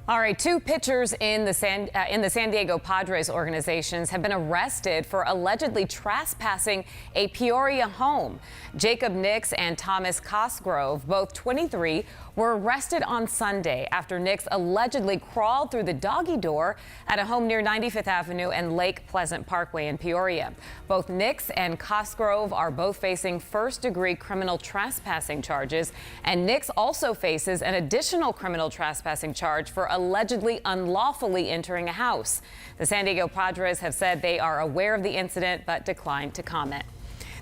All right, two pitchers in the San Diego Padres organizations have been arrested for allegedly trespassing a Peoria home. Jacob Nix and Thomas Cosgrove, both 23, were arrested on Sunday after Nix allegedly crawled through the doggy door at a home near 95th Avenue and Lake Pleasant Parkway in Peoria. Both Nix and Cosgrove are both facing first-degree criminal trespassing charges, and Nix also faces an additional criminal trespassing charge for allegedly unlawfully entering a house. The San Diego Padres have said they are aware of the incident but declined to comment.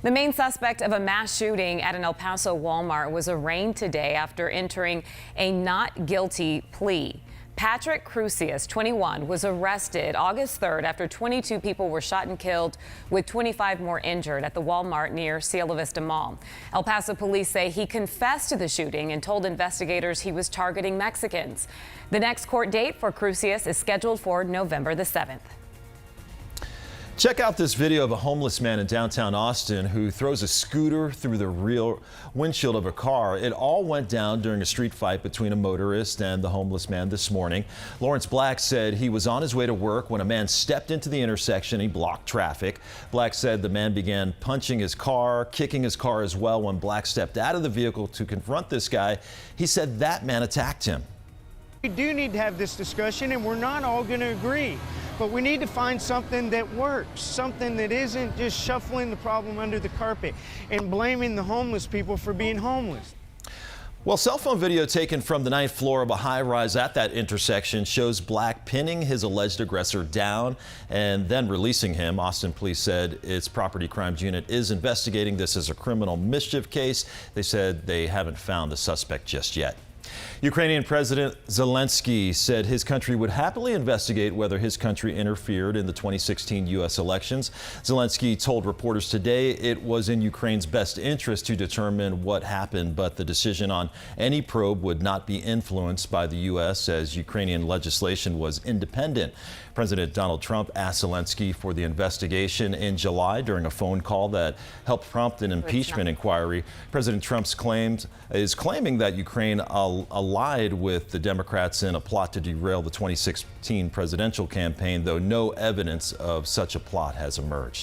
The main suspect of a mass shooting at an El Paso Walmart was arraigned today after entering a not guilty plea. Patrick Crusius, 21, was arrested August 3rd after 22 people were shot and killed, with 25 more injured at the Walmart near Cielo Vista Mall. El Paso police say he confessed to the shooting and told investigators he was targeting Mexicans. The next court date for Crusius is scheduled for November the 7th. Check out this video of a homeless man in downtown Austin who throws a scooter through the rear windshield of a car. It all went down during a street fight between a motorist and the homeless man this morning. Lawrence Black said he was on his way to work when a man stepped into the intersection. He blocked traffic. Black said the man began punching his car, kicking his car as well. When Black stepped out of the vehicle to confront this guy, he said that man attacked him. We do need to have this discussion, and we're not all going to agree. But we need to find something that works, something that isn't just shuffling the problem under the carpet and blaming the homeless people for being homeless. Well, cell phone video taken from the 9th floor of a high-rise at that intersection shows Black pinning his alleged aggressor down and then releasing him. Austin police said its property crimes unit is investigating this as a criminal mischief case. They said they haven't found the suspect just yet. Ukrainian President Zelensky said his country would happily investigate whether his country interfered in the 2016 U.S. elections. Zelensky told reporters today it was in Ukraine's best interest to determine what happened, but the decision on any probe would not be influenced by the U.S. as Ukrainian legislation was independent. President Donald Trump asked Zelensky for the investigation in July during a phone call that helped prompt an impeachment inquiry. President Trump is claiming that Ukraine allied with the Democrats in a plot to derail the 2016 presidential campaign, though no evidence of such a plot has emerged.